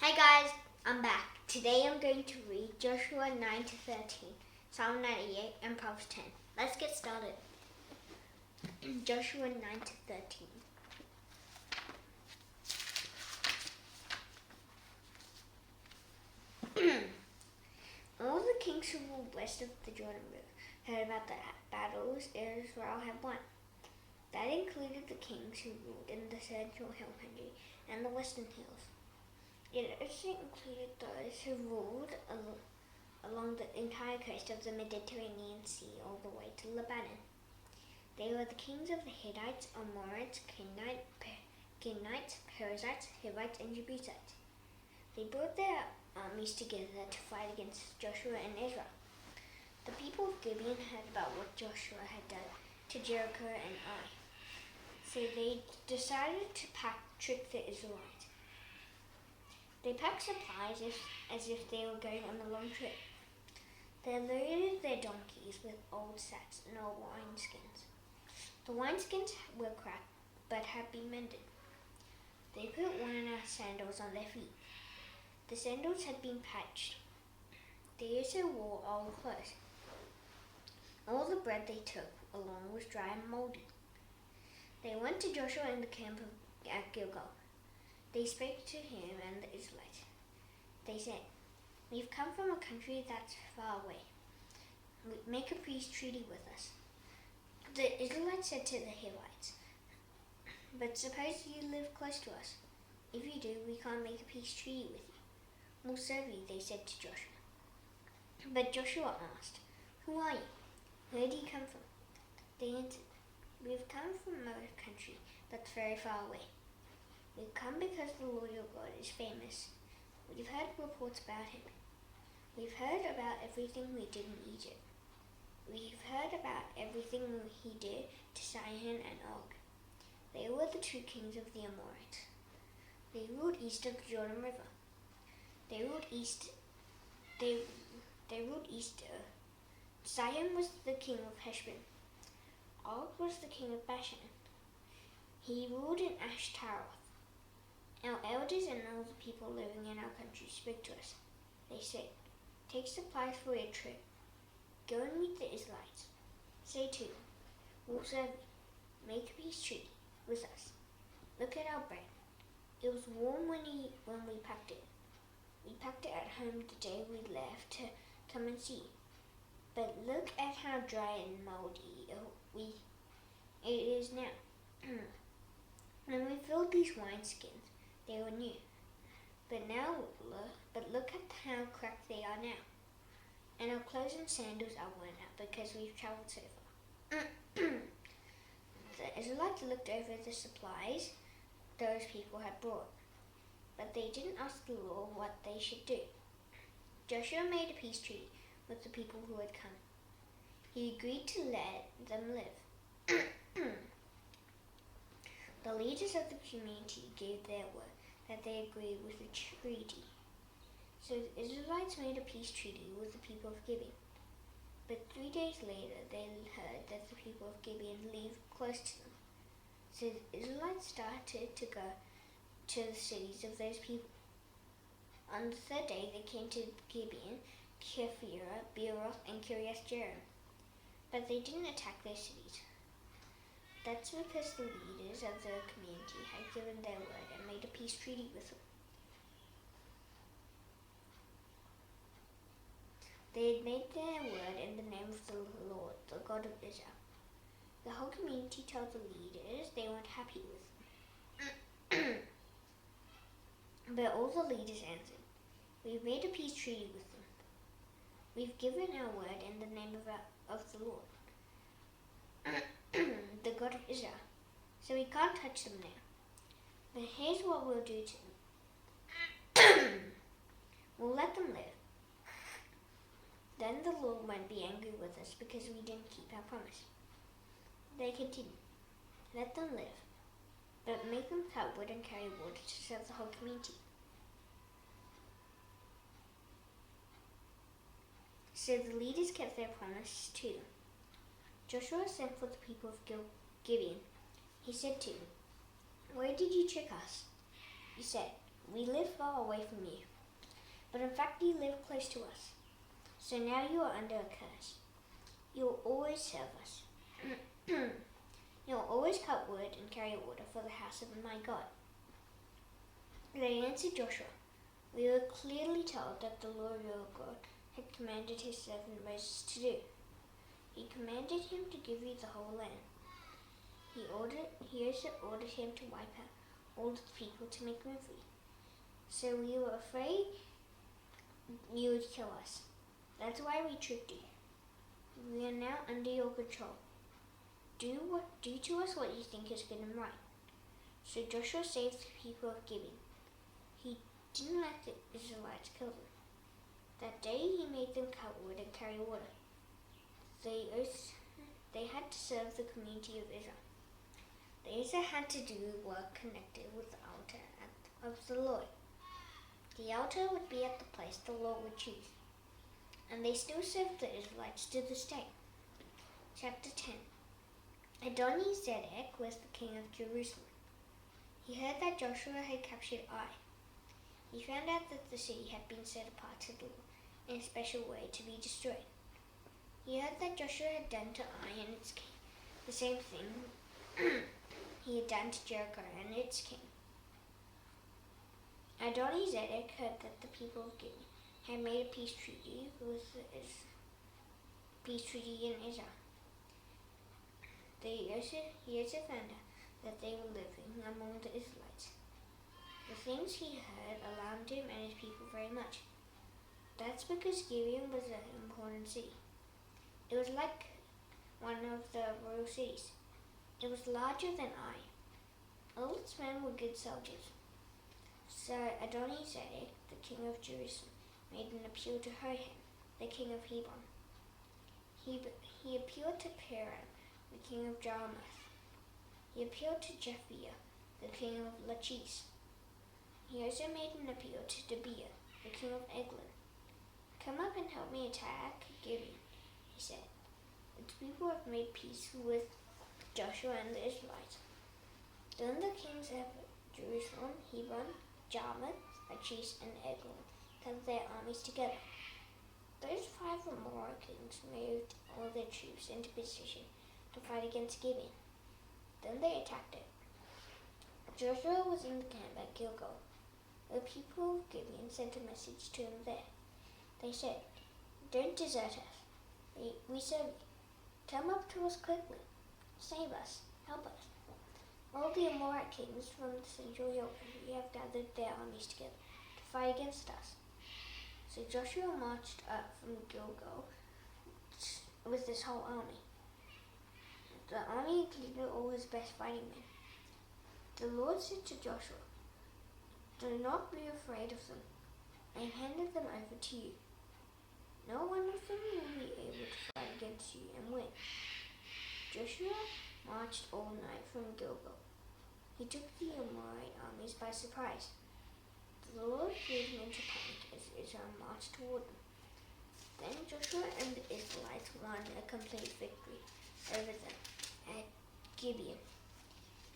Hi guys, I'm back. Today I'm going to read Joshua 9 to 13, Psalm 98 and Proverbs 10. Let's get started. Joshua 9 to 13. All the kings who ruled west of the Jordan River heard about the battles Israel had won. That included the kings who ruled in the central hill country and the western hills. It also included those who ruled along the entire coast of the Mediterranean Sea all the way to Lebanon. They were the kings of the Hittites, Amorites, Canaanites, Perizzites, Hivites, and Jebusites. They brought their armies together to fight against Joshua and Israel. The people of Gibeon heard about what Joshua had done to Jericho and Ai, so they decided to trick the Israelites. They packed supplies as if they were going on a long trip. They loaded their donkeys with old sacks and old wineskins. The wineskins were cracked but had been mended. They put worn sandals on their feet. The sandals had been patched. They also wore old clothes. All the bread they took along was dry and moldy. They went to Joshua in the camp at Gilgal. They spoke to him and the Israelites. They said, "We've come from a country that's far away. Make a peace treaty with us." The Israelites said to the Hivites, "But suppose you live close to us. If you do, we can't make a peace treaty with you." "We'll serve you," they said to Joshua. But Joshua asked, "Who are you? Where do you come from?" They answered, "We've come from a country that's very far away. We've come because the Lord your God is famous. We've heard reports about him. We've heard about everything we did in Egypt. We've heard about everything he did to Sihon and Og. They were the two kings of the Amorites. They ruled east of the Jordan River. Sihon was the king of Heshbon. Og was the king of Bashan. He ruled in Ashtaroth. Our elders and all the people living in our country spoke to us. They said, 'Take supplies for your trip. Go and meet the Israelites. Say to them, we'll serve you. Make a peace treaty with us. Look at our bread. It was warm when we packed it. We packed it at home the day we left to come and see you. But look at how dry and moldy it is now.' When we filled these wineskins, they were new. But look at how cracked they are now. And our clothes and sandals are worn out because we've traveled so far." The Israelites looked over the supplies those people had brought, but they didn't ask the Lord what they should do. Joshua made a peace treaty with the people who had come. He agreed to let them live. The leaders of the community gave their word that they agreed with the treaty. So the Israelites made a peace treaty with the people of Gibeon. But 3 days later, they heard that the people of Gibeon lived close to them. So the Israelites started to go to the cities of those people. On the third day, they came to Gibeon, Kephirah, Beeroth, and Kiriath Jearim. But they didn't attack those cities. That's because the leaders of the community had given their word and made a peace treaty with them. They had made their word in the name of the Lord, the God of Israel. The whole community told the leaders they weren't happy with them. But all the leaders answered, "We've made a peace treaty with them. We've given our word in the name of the Lord, the God of Israel. So we can't touch them now. But here's what we'll do to them. We'll let them live. Then the Lord won't be angry with us because we didn't keep our promise." They continued, "Let them live, but make them cut wood and carry water to serve the whole community." So the leaders kept their promise too. Joshua sent for the people of Gibeon. He said to them, "Where did you trick us?" He said, We live far away from you, but in fact you live close to us. So now you are under a curse. You'll always serve us. You'll always cut wood and carry water for the house of my God." They answered Joshua, "We were clearly told that the Lord your God had commanded his servant Moses to do. He commanded him to give you the whole land. He also ordered him to wipe out all the people to make room for you. So we were afraid you would kill us. That's why we tricked you. We are now under your control. Do to us what you think is good and right." So Joshua saved the people of Gibeon. He didn't let the Israelites kill them. That day he made them cut wood and carry water. They had to serve the community of Israel. They also had to do work connected with the altar of the Lord. The altar would be at the place the Lord would choose. And they still served the Israelites to this day. Chapter 10. Adoni-Zedek was the king of Jerusalem. He heard that Joshua had captured Ai. He found out that the city had been set apart to the Lord in a special way to be destroyed. He heard that Joshua had done to Ai and its king the same thing he had done to Jericho and its king. Adoni-Zedek heard that the people of Gibeon had made a peace treaty in Israel. He also found out that they were living among the Israelites. The things he heard alarmed him and his people very much. That's because Gibeon was an important city. It was like one of the royal cities. It was larger than Ai. All its men were good soldiers. So Adoni-Zedek, the king of Jerusalem, made an appeal to Hoham, the king of Hebron. He appealed to Piram, the king of Jarmuth. He appealed to Japhia, the king of Lachish. He also made an appeal to Debir, the king of Eglon. "Come up and help me attack Gibeon," he said. "Its people have made peace with Joshua and the Israelites." Then the kings of Jerusalem, Hebron, Jarmuth, Lachish, and Eglon gathered their armies together. Those 5 Amorite kings moved all their troops into position to fight against Gibeon. Then they attacked it. Joshua was in the camp at Gilgal. The people of Gibeon sent a message to him there. They said, "Don't desert us. We serve you. Come up to us quickly. Save us. Help us." All the Amorite kings from the central hill country have gathered their armies together to fight against us. So Joshua marched up from Gilgal with his whole army. The army included all his best fighting men. The Lord said to Joshua, "Do not be afraid of them. I handed them over to you. No one of them will be able to fight against you and win." Joshua marched all night from Gilgal. He took the Amorite armies by surprise. The Lord threw them into panic as Israel marched toward them. Then Joshua and the Israelites won a complete victory over them at Gibeon.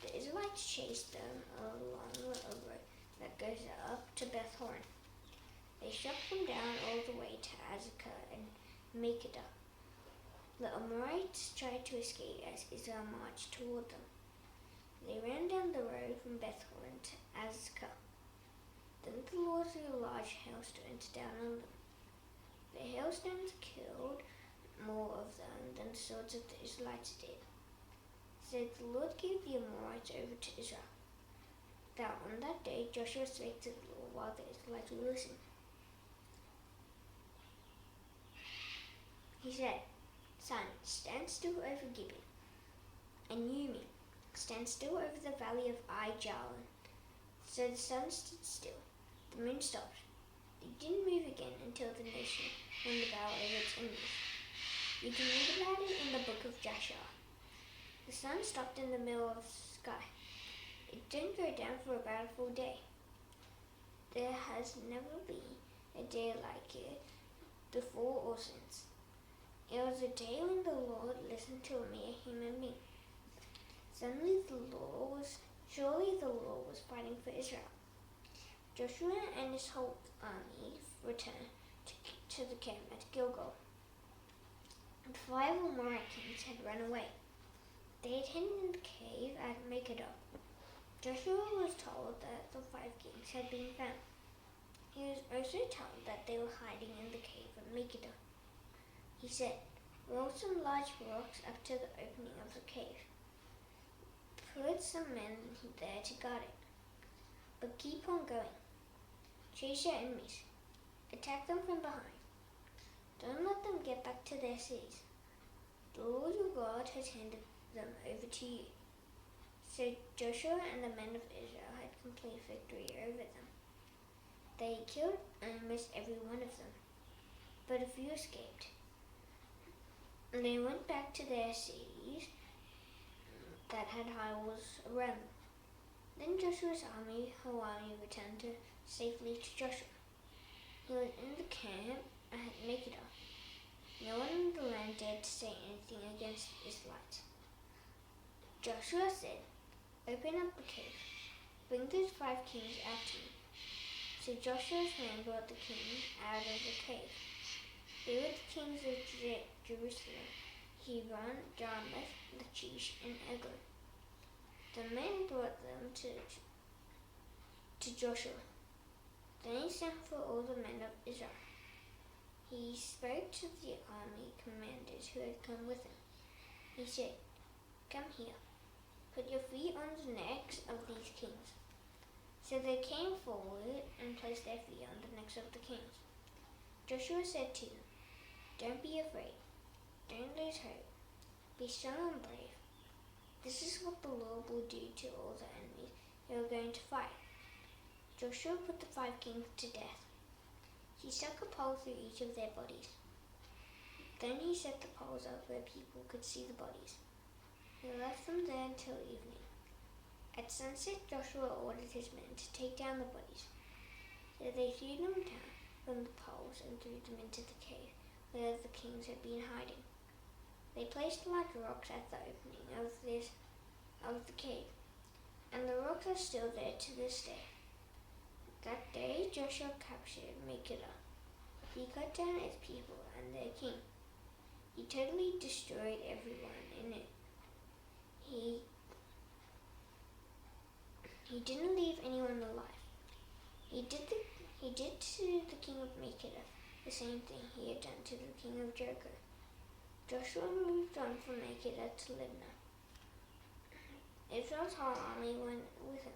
The Israelites chased them along a road that goes up to Beth Horon. They shot them down all the way to Azekah and Makkedah. The Amorites tried to escape as Israel marched toward them. They ran down the road from Beth Horon to Azekah. Then the Lord threw large hailstones down on them. The hailstones killed more of them than the swords of the Israelites did. So the Lord gave the Amorites over to Israel. Now on that day Joshua spake to the Lord while the Israelites were listening. He said, "Sun, stand still over Gibeon, and you, me, stand still over the valley of Ai-Jalon." So the sun stood still. The moon stopped. They didn't move again until the nation won the battle over its enemies. You can read about it in the book of Joshua. The sun stopped in the middle of the sky. It didn't go down for about a full day. There has never been a day like it before or since. It was a day when the Lord listened to a mere human being. Surely the Lord was fighting for Israel. Joshua and his whole army returned to the camp at Gilgal. 5 Amorite kings had run away. They had hidden in the cave at Makkedah. Joshua was told that the 5 kings had been found. He was also told that they were hiding in the cave at Makkedah. He said, "Roll some large rocks up to the opening of the cave. Put some men there to guard it. But keep on going. Chase your enemies. Attack them from behind. Don't let them get back to their cities. The Lord your God has handed them over to you." So Joshua and the men of Israel had complete victory over them. They killed almost every one of them, but a few escaped. They went back to their cities that had high walls around them. Then Joshua's whole army returned safely to Joshua. He was in the camp at Makkedah. No one in the land dared to say anything against the Israelites. Joshua said, "Open up the cave. Bring those 5 kings out to me." So Joshua's men brought the king out of the cave. They were the kings of Jerusalem, Hebron, Jarmuth, Lachish, and Eglon. The men brought them to Joshua. Then he sent for all the men of Israel. He spoke to the army commanders who had come with him. He said, "Come here. Put your feet on the necks of these kings." So they came forward and placed their feet on the necks of the kings. Joshua said to them, "Don't be afraid. Don't lose hope. Be strong and brave. This is what the Lord will do to all the enemies you are going to fight." Joshua put the 5 kings to death. He stuck a pole through each of their bodies. Then he set the poles up where people could see the bodies. He left them there until evening. At sunset, Joshua ordered his men to take down the bodies. So they threw them down from the poles and threw them into the cave where the kings had been hiding. They placed large rocks at the opening of the cave, and the rocks are still there to this day. That day, Joshua captured Makkedah. He cut down its people and their king. He totally destroyed everyone in it. He didn't leave anyone alive. He did to the king of Makkedah the same thing he had done to the king of Jericho. Joshua moved on from Makkedah to Libnah. Israel's whole army went with him.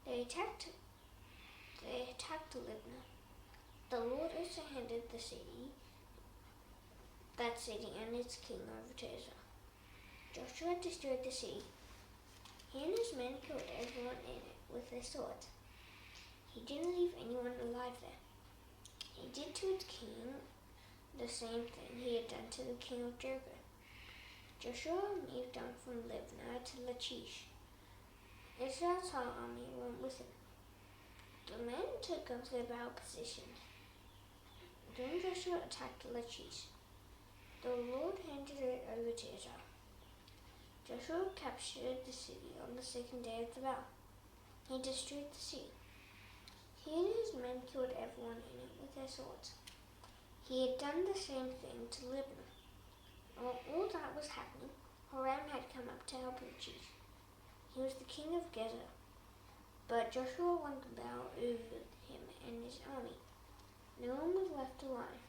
They attacked Libnah. The Lord also handed that city and its king over to Israel. Joshua destroyed the city. He and his men killed everyone in it with their swords. He didn't leave anyone alive there. He did to its king the same thing he had done to the king of Jericho. Joshua moved on from Libnah to Lachish. Israel's whole army went with him. The men took up their battle positions. Then Joshua attacked Lachish. The Lord handed it over to Israel. Joshua captured the city on the 2nd day of the battle. He destroyed the city. He and his men killed everyone in it with their swords. He had done the same thing to Libnah. While all that was happening, Horam had come up to help Lachish. He was the king of Gezer. But Joshua won the battle over him and his army. No one was left alive.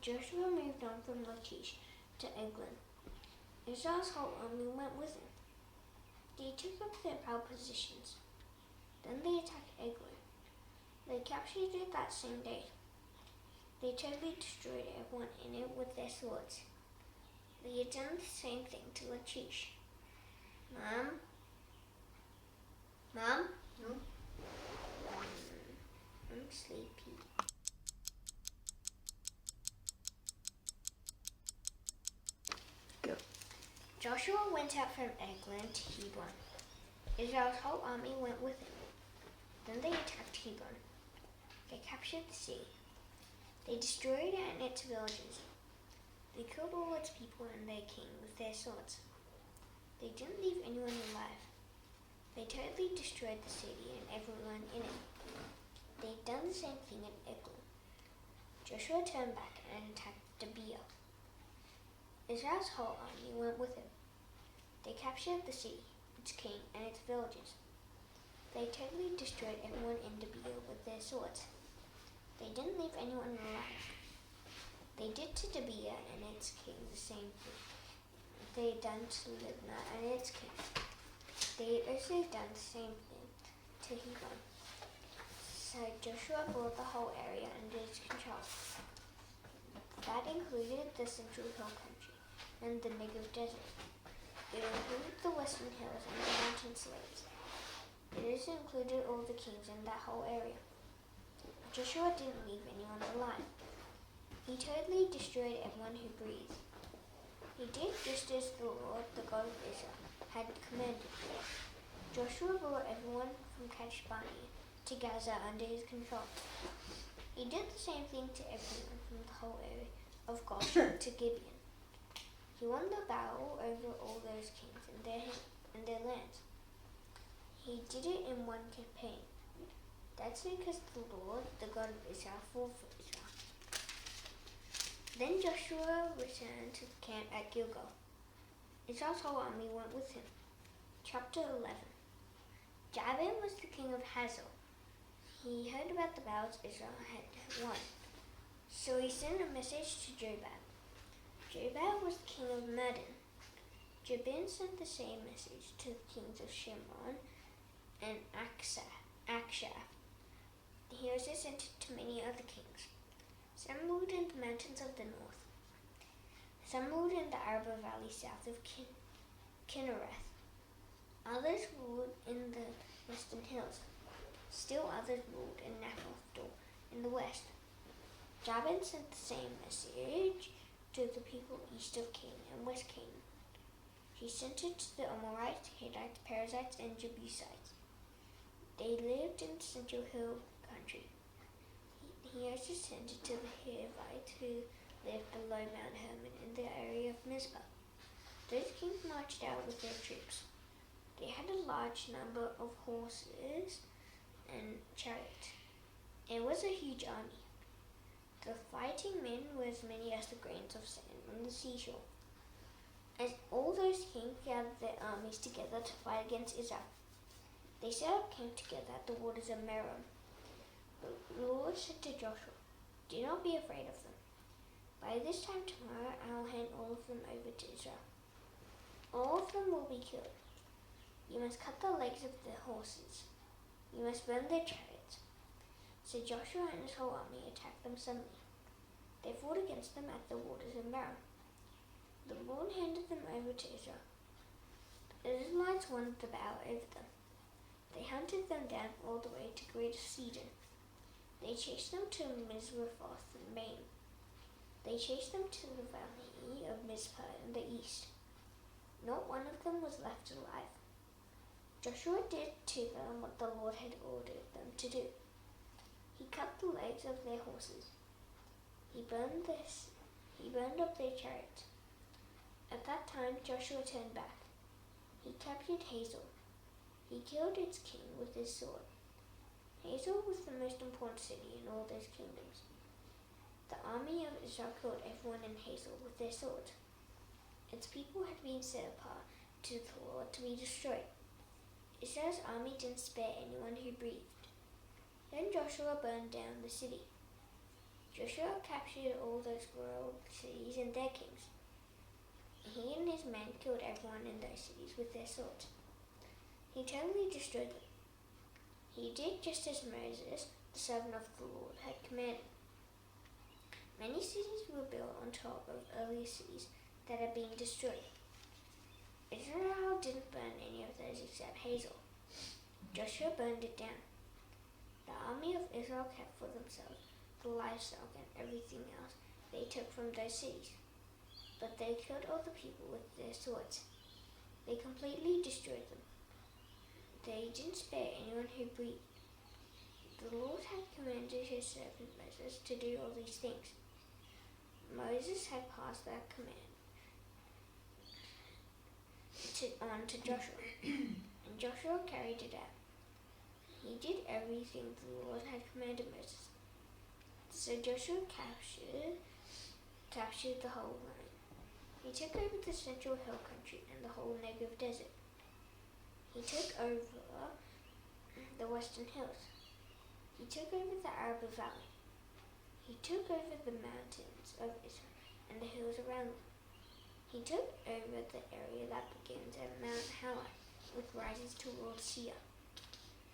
Joshua moved on from Lachish to Eglon. Israel's whole army went with him. They took up their battle positions. Then they attacked Eglon. They captured it that same day. They totally destroyed everyone in it with their swords. They had done the same thing to Lachish. Mom? No? I'm sleepy. Go. Joshua went out from Eglon to Hebron. Israel's whole army went with him. Then they attacked Hebron. They captured the city. They destroyed it and its villages. They killed all its people and their king with their swords. They didn't leave anyone alive. They totally destroyed the city and everyone in it. They'd done the same thing at Eglon. Joshua turned back and attacked Debir. Israel's whole army went with him. They captured the city, its king, and its villages. They totally destroyed everyone in Debir with their swords. They didn't leave anyone alive. They did to Debir and its king the same thing they had done to Libnah and its king. They had also done the same thing to Hebron. So Joshua brought the whole area under his control. That included the central hill country and the Negev desert. It included the western hills and the mountain slopes. It also included all the kings in that whole area. Joshua didn't leave anyone alive. He totally destroyed everyone who breathed. He did just as the Lord, the God of Israel, had commanded. Joshua brought everyone from Kadesh Barnea to Gaza under his control. He did the same thing to everyone from the whole area of Goshen to Gibeon. He won the battle over all those kings and their lands. He did it in one campaign. That's because the Lord, the God of Israel, fought for Israel. Then Joshua returned to the camp at Gilgal. Israel's whole army went with him. Chapter 11. Jabin was the king of Hazor. He heard about the battles Israel had won. So he sent a message to Jobab. Jobab was the king of Madon. Jabin sent the same message to the kings of Shimron and Akshaph. He also sent it to many other kings. Some ruled in the mountains of the north. Some ruled in the Araba Valley south of Kinnereth. Others ruled in the western hills. Still others ruled in Naphtali in the west. Jabin sent the same message to the people east of Canaan and west Canaan. He sent it to the Amorites, Hittites, Perizzites, and Jebusites. They lived in the central hill country. He also sent it to the Hivites who lived below Mount Hermon in the area of Mizpah. Those kings marched out with their troops. They had a large number of horses and chariots. It was a huge army. The fighting men were as many as the grains of sand on the seashore. As all those kings gathered their armies together to fight against Israel, they set up camp together at the waters of Merom. The Lord said to Joshua, "Do not be afraid of them. By this time tomorrow I will hand all of them over to Israel. All of them will be killed. You must cut the legs of their horses. You must burn their chariots." So Joshua and his whole army attacked them suddenly. They fought against them at the waters of Merom. The Lord handed them over to Israel. The Israelites won the battle over them. They hunted them down all the way to Greater Sidon. They chased them to Mizrephoth and Maim. They chased them to the valley of Mizpah in the east. Not one of them was left alive. Joshua did to them what the Lord had ordered them to do. He cut the legs of their horses. He burned up their chariots. At that time Joshua turned back. He captured Hazor. He killed its king with his sword. Hazor was the most important city in all those kingdoms. The army of Israel killed everyone in Hazor with their swords. Its people had been set apart to the Lord to be destroyed. Israel's army didn't spare anyone who breathed. Then Joshua burned down the city. Joshua captured all those royal cities and their kings. He and his men killed everyone in those cities with their swords. He totally destroyed them. He did just as Moses, the servant of the Lord, had commanded. Many cities were built on top of earlier cities that had been destroyed. Israel didn't burn any of those except Hazor. Joshua burned it down. The army of Israel kept for themselves the livestock and everything else they took from those cities. But they killed all the people with their swords. They completely destroyed them. They didn't spare anyone who breathed. The Lord had commanded his servant Moses to do all these things. Moses had passed that command on to Joshua, and Joshua carried it out. He did everything the Lord had commanded Moses. So Joshua captured the whole land. He took over the central hill country and the whole Negev desert. He took over the western hills. He took over the Araba Valley. He took over the mountains of Israel and the hills around them. He took over the area that begins at Mount Halak, which rises towards Seir.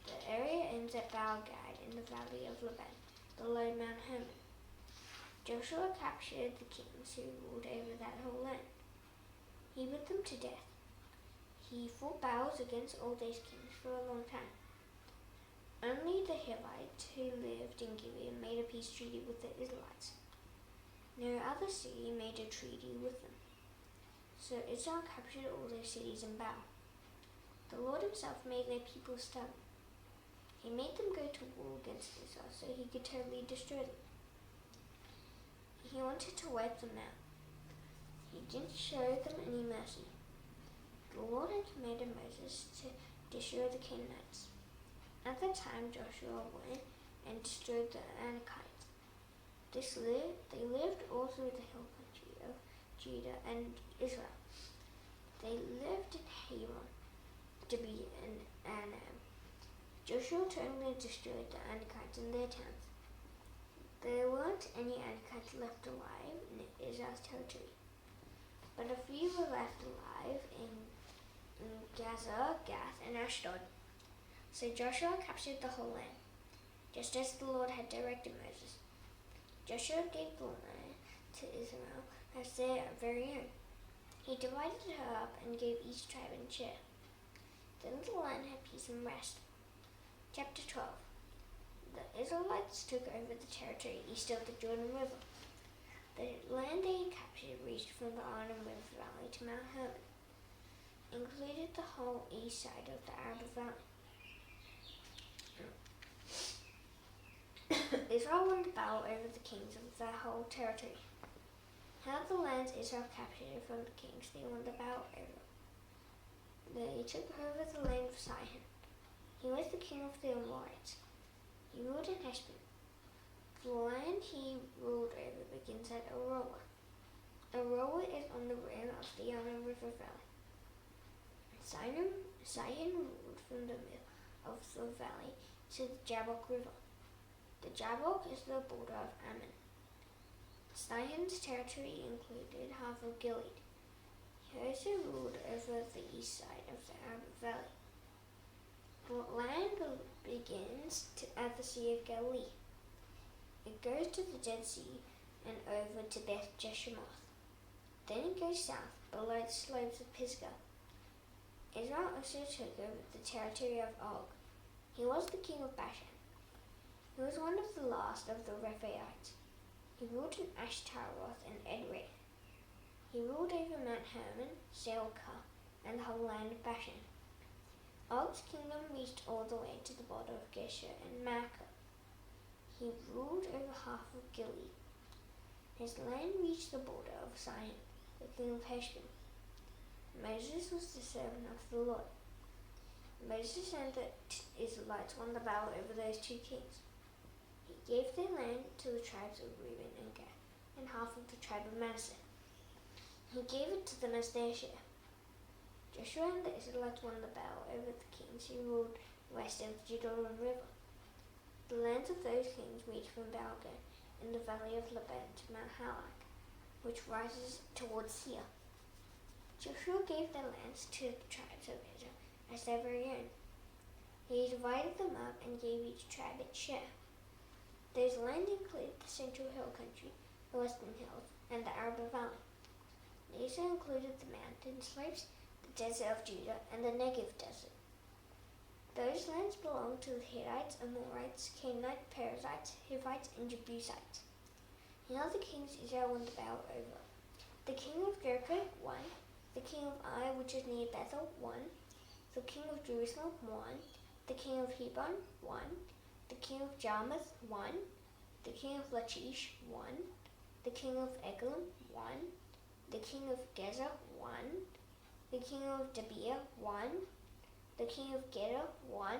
The area ends at Baal-Gad in the valley of Laban, below Mount Hermon. Joshua captured the kings who ruled over that whole land. He put them to death. He fought battles against all these kings for a long time. Only the Hivites who lived in Gibeon made a peace treaty with the Israelites. No other city made a treaty with them. So Israel captured all their cities in Baal. The Lord himself made their people stubborn. He made them go to war against Israel so he could totally destroy them. He wanted to wipe them out. He didn't show them any mercy. The Lord had commanded Moses to destroy the Canaanites. At the time Joshua went and destroyed the Anakites. They lived all through the hill country of Judah and Israel. They lived in Hebron, Debir, and Anam. Joshua totally destroyed the Anakites in their towns. There weren't any Anakites left alive in Israel's territory, but a few were left alive in Gaza, Gath, and Ashdod. So Joshua captured the whole land, just as the Lord had directed Moses. Joshua gave the land to Israel as their very own. He divided her up and gave each tribe a share. Then the land had peace and rest. Chapter 12. The Israelites took over the territory east of the Jordan River. The land they captured reached from the Arnon River Valley to Mount Hermon, included the whole east side of the Araba Valley. Israel won the battle over the kings of the whole territory. How the lands Israel captured from the kings they won the battle over. They took over the land of Sihon. He was the king of the Amorites. He ruled in Heshbon. The land he ruled over begins at Aroer. Aroer is on the rim of the Arnon River Valley. Sihon ruled from the middle of the valley to the Jabbok River. The Jabbok is the border of Ammon. Sihon's territory included half of Gilead. He also ruled over the east side of the Araba Valley. The land begins at the Sea of Galilee. It goes to the Dead Sea and over to Beth Jeshimoth. Then it goes south, below the slopes of Pisgah. Israel also took over the territory of Og. He was the king of Bashan. He was one of the last of the Rephaites. He ruled in Ashtaroth and Edrei. He ruled over Mount Hermon, Seilka, and the whole land of Bashan. Og's kingdom reached all the way to the border of Geshur and Maacah. He ruled over half of Gilead. His land reached the border of Sihon, the king of Heshbon. Moses was the servant of the Lord. Moses and the Israelites won the battle over those two kings. He gave their land to the tribes of Reuben and Gad, and half of the tribe of Manasseh. He gave it to them as their share. Joshua and the Israelites won the battle over the kings who ruled west of the Jordan River. The lands of those kings reached from Baal-Gad in the valley of Laban to Mount Halak, which rises towards Seir. Joshua gave their lands to the tribes of Israel as their very own. He divided them up and gave each tribe its share. Those lands include the central hill country, the western hills, and the Araba Valley. They also included the mountain slopes, the desert of Judah, and the Negev desert. Those lands belonged to the Hittites, Amorites, Canaanites, Perizzites, Hivites, and Jebusites. The other kings Israel won the battle over. The king of Jericho won. The king of Ai, which is near Bethel, won. The king of Jerusalem won. The king of Hebron won. The king of Jarmuth won. The king of Lachish won. The king of Eglon won. The king of Gezer won. The king of Debir won. The king of Geder won.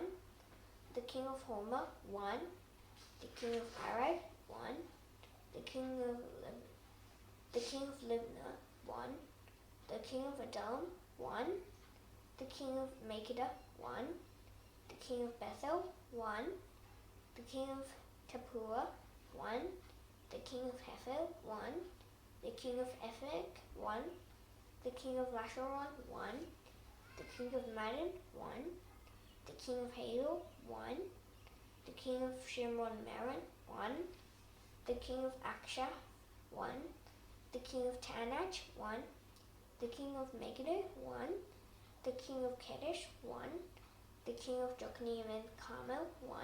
the king of Hormah, 1. The king of Arad, 1. The king of Libnah, 1. The king of Adam, 1. The king of Makkedah, 1. The king of Bethel, 1. The king of Tappuah, 1. The king of Hepher, 1. The king of Ephek, 1. The king of Lasharon, 1. The king of Madon, 1. The king of Hazor, 1. The king of Shimron Meron, 1. The king of Akshah, 1. The king of Tanach, 1. The king of Megiddo, 1. The king of Kedesh, 1. The king of Jokneam in Carmel, 1.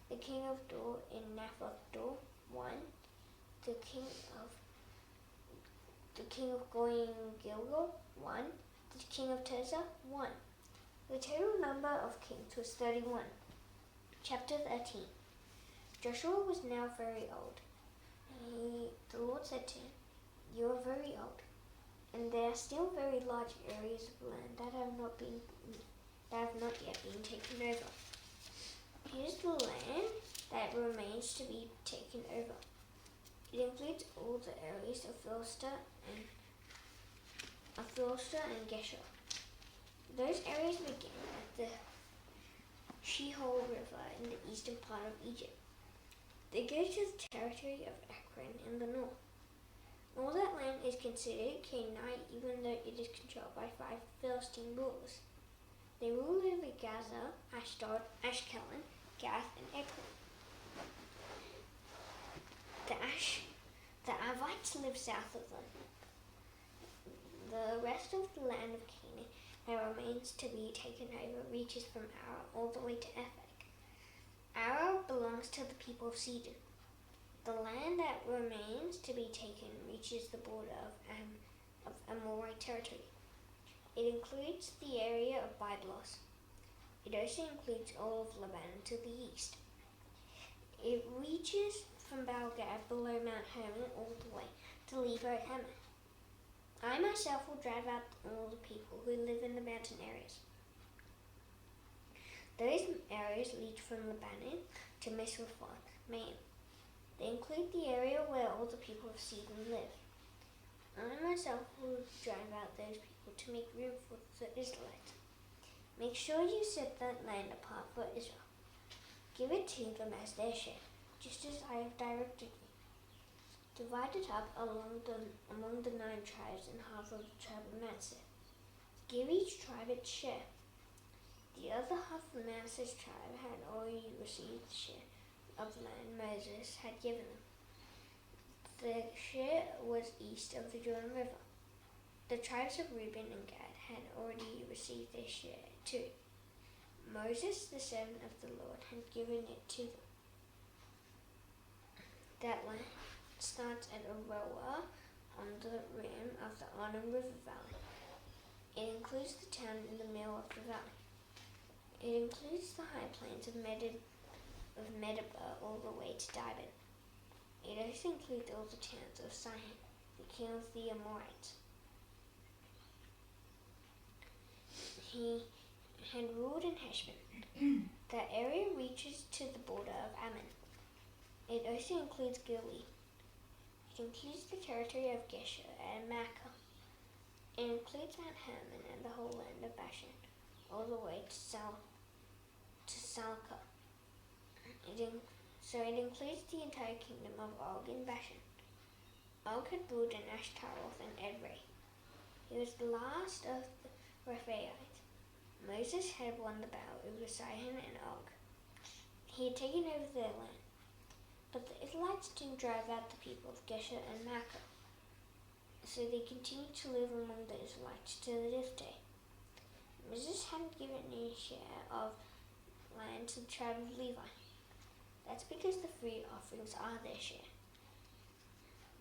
The king of Dor in Naphoth Dor, 1. The king of Goyim Gilgal, 1. The king of Tirzah, 1. The total number of kings was 31. Chapter 13. Joshua was now very old. The Lord said to him, "You are very old, and there are still very large areas of land that have not yet been taken over. Here's the land that remains to be taken over. It includes all the areas of Philistia and Geshur. Those areas begin at the Shihol River in the eastern part of Egypt. They go to the territory of Ekron in the north. All that land is considered Canaanite, even though it is controlled by 5 Philistine rulers. They rule over Gaza, Ashdod, Ashkelon, Gath, and Ekron. The Avites live south of them. The rest of the land of Canaan that remains to be taken over reaches from Arah all the way to Ephek. Arah belongs to the people of Sidon. The land that remains to be taken reaches the border of Amorite territory. It includes the area of Byblos. It also includes all of Lebanon to the east. It reaches from Baal-Gad below Mount Hermon all the way to Lebo Hamath. I myself will drive out all the people who live in the mountain areas. Those areas lead from Lebanon to Misrephoth-Maim. They include the area where all the people of Sidon live. I myself will drive out those people to make room for the Israelites. Make sure you set that land apart for Israel. Give it to them as their share, just as I have directed you. Divide it up among the 9 tribes and half of the tribe of Manasseh. Give each tribe its share. The other half of Manasseh's tribe had already received the share of land Moses had given them. The share was east of the Jordan River. The tribes of Reuben and Gad had already received their share too. Moses, the servant of the Lord, had given it to them. That land starts at Aroer on the rim of the Arnon River Valley. It includes the town in the middle of the valley. It includes the high plains of Medeba all the way to Dibon. It also includes all the towns of Sihon, the king of the Amorites. He had ruled in Heshbon. That area reaches to the border of Ammon. It also includes Gilead. It includes the territory of Geshur and Makkah. It includes Mount Hermon and the whole land of Bashan, all the way to Salcah. So it includes the entire kingdom of Og in Bashan. Og had ruled in Ashtaroth and Edrei. He was the last of the Rephaites. Moses had won the battle over Sihon and Og. He had taken over their land. But the Israelites didn't drive out the people of Geshur and Makkah, so they continued to live among the Israelites to this day. Moses hadn't given any share of land to the tribe of Levi. That's because the free offerings are their share.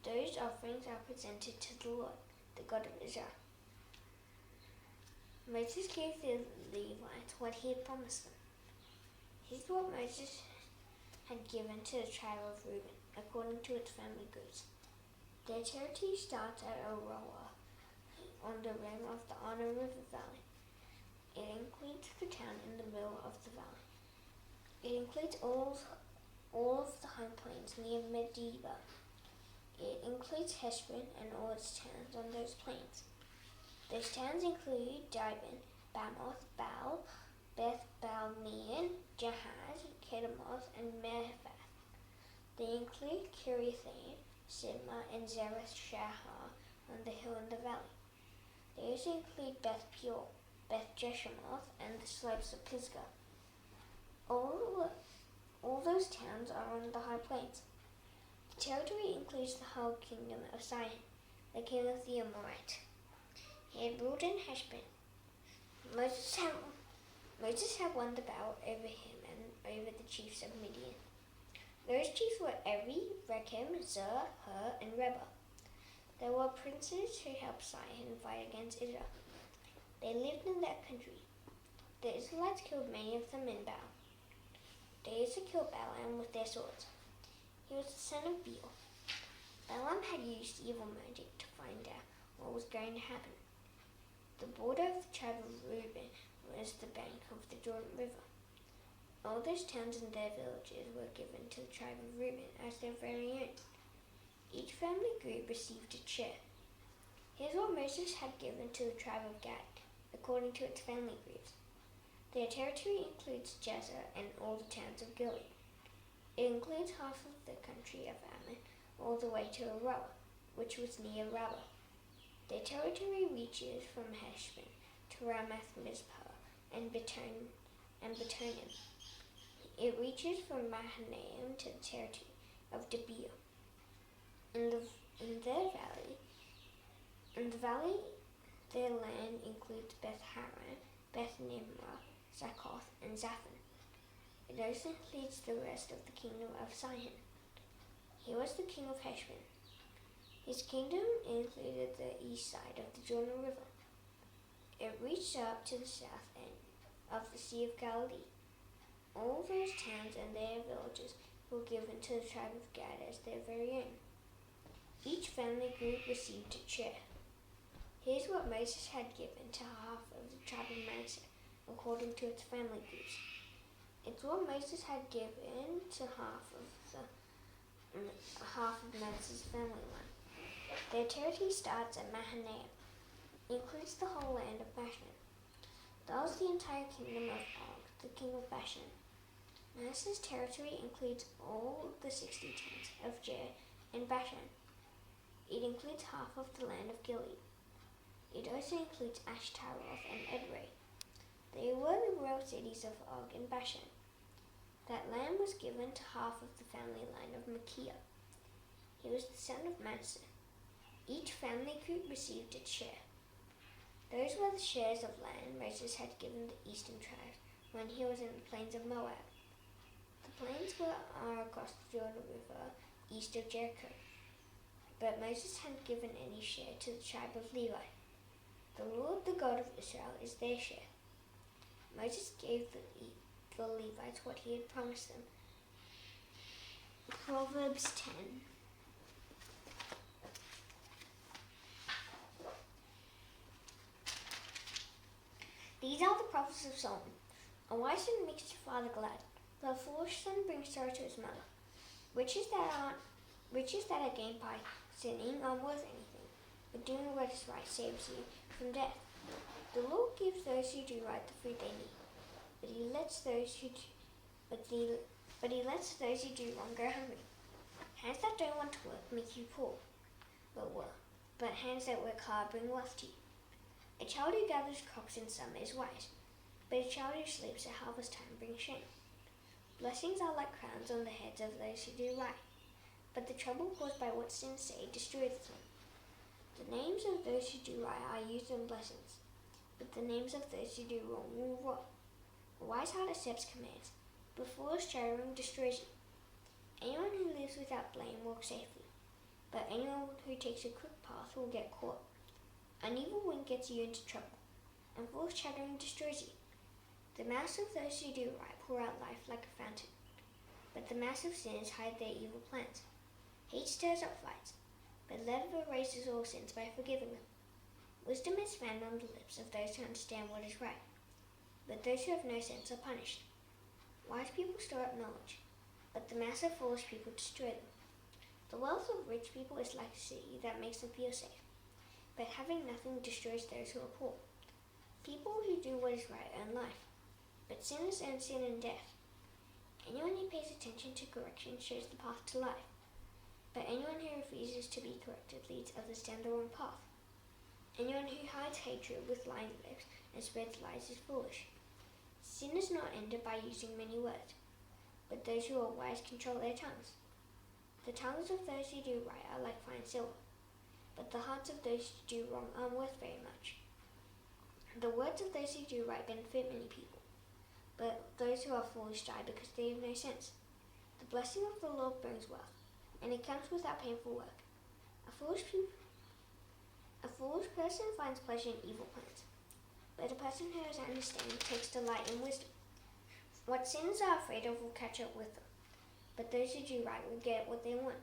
Those offerings are presented to the Lord, the God of Israel. Moses gave the Levites what he had promised them. Here's what Moses had given to the tribe of Reuben, according to its family groups. Their territory starts at Aroer, on the rim of the Arnon River Valley. It includes the town in the middle of the valley. It includes all of the high plains near Medeba. It includes Heshbon and all its towns on those plains. Those towns include Dibon, Bamoth, Baal, Beth Baal-meon, Jahaz, Kedemoth, and Mephath. They include Kiriathaim, Sibmah, and Zareth-Shahar on the hill in the valley. They also include Beth Peor, Beth Jeshemoth, and the slopes of Pisgah. All those towns are on the high plains. The territory includes the whole kingdom of Sihon, the king of the Amorites. He had ruled in Heshbon. Moses had won the battle over him and over the chiefs of Midian. Those chiefs were Eri, Rechem, Zur, Hur, and Reba. They were princes who helped Sihon fight against Israel. They lived in that country. The Israelites killed many of them in battle. They also killed Balaam with their swords. He was the son of Beor. Balaam had used evil magic to find out what was going to happen. The border of the tribe of Reuben was the bank of the Jordan River. All those towns and their villages were given to the tribe of Reuben as their very own. Each family group received its share. Here's what Moses had given to the tribe of Gad, according to its family groups. Their territory includes Jazer and all the towns of Gilead. It includes half of the country of Ammon, all the way to Arabah, which was near Rabbah. Their territory reaches from Heshbon to Ramath Mizpah and Betonim. It reaches from Mahanaim to the territory of Debir. In the valley, their land includes Beth Haran, Beth Nimrah, Zakoth, and Zaphon. It also includes the rest of the kingdom of Sihon. He was the king of Heshbon. His kingdom included the east side of the Jordan River. It reached up to the south end of the Sea of Galilee. All those towns and their villages were given to the tribe of Gad as their very own. Each family group received its share. Here's what Moses had given to half of the tribe of Manasseh, according to its family groups. It's what Moses had given to half of Manasseh's family line. Their territory starts at Mahanaim, includes the whole land of Bashan. That was the entire kingdom of Og, the king of Bashan. Manasseh's territory includes all the 60 towns of Jair and Bashan. It includes half of the land of Gilead. It also includes Ashtaroth and Edrei. They were the royal cities of Og and Bashan. That land was given to half of the family line of Machir. He was the son of Manasseh. Each family group received its share. Those were the shares of land Moses had given the eastern tribes when he was in the plains of Moab. The plains are across the Jordan River east of Jericho. But Moses hadn't given any share to the tribe of Levi. The Lord, the God of Israel, is their share. Moses gave the Levites what he had promised them. Proverbs 10. These are the prophets of Solomon. A wise son makes his father glad, but a foolish son brings sorrow to his mother. Riches that are gained by sinning aren't worth anything, but doing what is right saves you from death. The Lord gives those who do right the food they need, but he lets those who do wrong go hungry. Hands that don't want to work make you poor, but hands that work hard bring wealth to you. A child who gathers crops in summer is wise, but a child who sleeps at harvest time brings shame. Blessings are like crowns on the heads of those who do right, but the trouble caused by what sins say destroys them. The names of those who do right are used in blessings, but the names of those who do wrong will rot. A wise heart accepts commands, but foolish chattering destroys you. Anyone who lives without blame walks safely, but anyone who takes a crooked path will get caught. An evil wind gets you into trouble, and foolish chattering destroys you. The mouths of those who do right pour out life like a fountain, but the mouths of sinners hide their evil plans. Hate stirs up fights, but love erases all sins by forgiving them. Wisdom is found on the lips of those who understand what is right, but those who have no sense are punished. Wise people store up knowledge, but the mass of foolish people destroy them. The wealth of rich people is like a city that makes them feel safe, but having nothing destroys those who are poor. People who do what is right earn life, but sinners earn sin and death. Anyone who pays attention to correction shows the path to life, but anyone who refuses to be corrected leads others down the wrong path. Anyone who hides hatred with lying lips and spreads lies is foolish. Sin is not ended by using many words, but those who are wise control their tongues. The tongues of those who do right are like fine silver, but the hearts of those who do wrong aren't worth very much. The words of those who do right benefit many people, but those who are foolish die because they have no sense. The blessing of the Lord brings wealth, and it comes without painful work. A foolish person finds pleasure in evil plans, but a person who has understanding takes delight in wisdom. What sinners are afraid of will catch up with them, but those who do right will get what they want.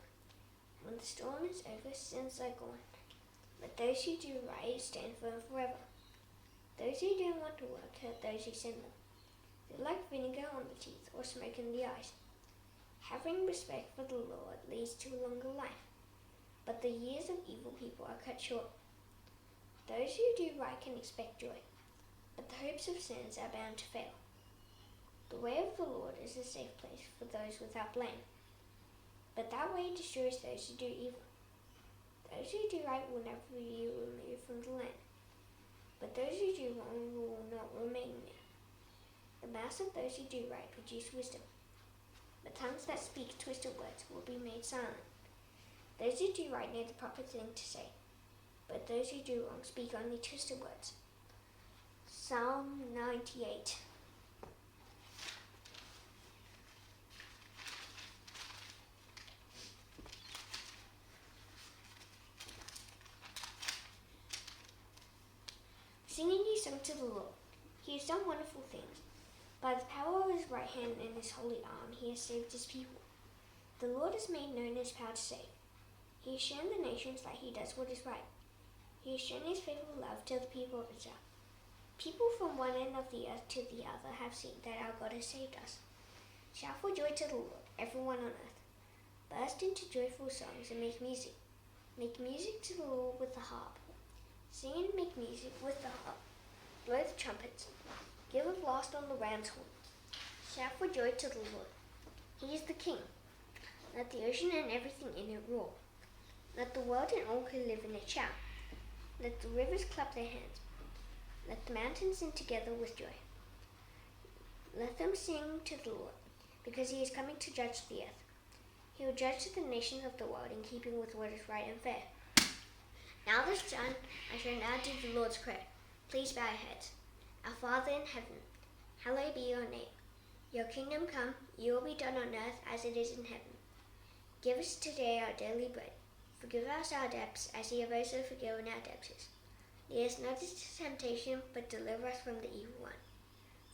When the storm is over, sins are gone, but those who do right stand firm forever. Those who don't want to work hurt those who send them. They're like vinegar on the teeth or smoke in the eyes. Having respect for the Lord leads to a longer life, but the years of evil people are cut short. Those who do right can expect joy, but the hopes of sinners are bound to fail. The way of the Lord is a safe place for those without blame, but that way destroys those who do evil. Those who do right will never be removed from the land, but those who do wrong will not remain there. The mouths of those who do right produce wisdom. The tongues that speak twisted words will be made silent. Those who do right know the proper thing to say, but those who do wrong speak only twisted words. Psalm 98. Sing a new song to the Lord. He has done wonderful things. By the power of his right hand and his holy arm, he has saved his people. The Lord has made known his power to save. He has shown the nations that he does what is right. He has shown his faithful love to the people of Israel. People from one end of the earth to the other have seen that our God has saved us. Shout for joy to the Lord, everyone on earth. Burst into joyful songs and make music. Make music to the Lord with the harp. Sing and make music with the harp. Blow the trumpets. Give a blast on the ram's horn. Shout for joy to the Lord. He is the King. Let the ocean and everything in it roar. Let the world and all who live in it shout. Let the rivers clap their hands. Let the mountains sing together with joy. Let them sing to the Lord, because he is coming to judge the earth. He will judge the nations of the world in keeping with what is right and fair. Now this done, I shall now do the Lord's Prayer. Please bow your heads. Our Father in heaven, hallowed be your name. Your kingdom come, your will be done on earth as it is in heaven. Give us today our daily bread. Forgive us our debts, as we have also forgiven our debtors. Lead us not into temptation, but deliver us from the evil one.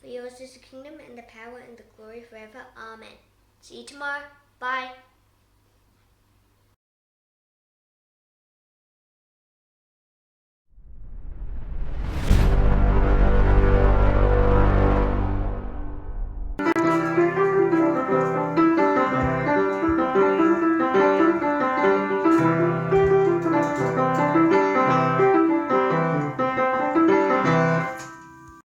For yours is the kingdom and the power and the glory forever. Amen. See you tomorrow. Bye.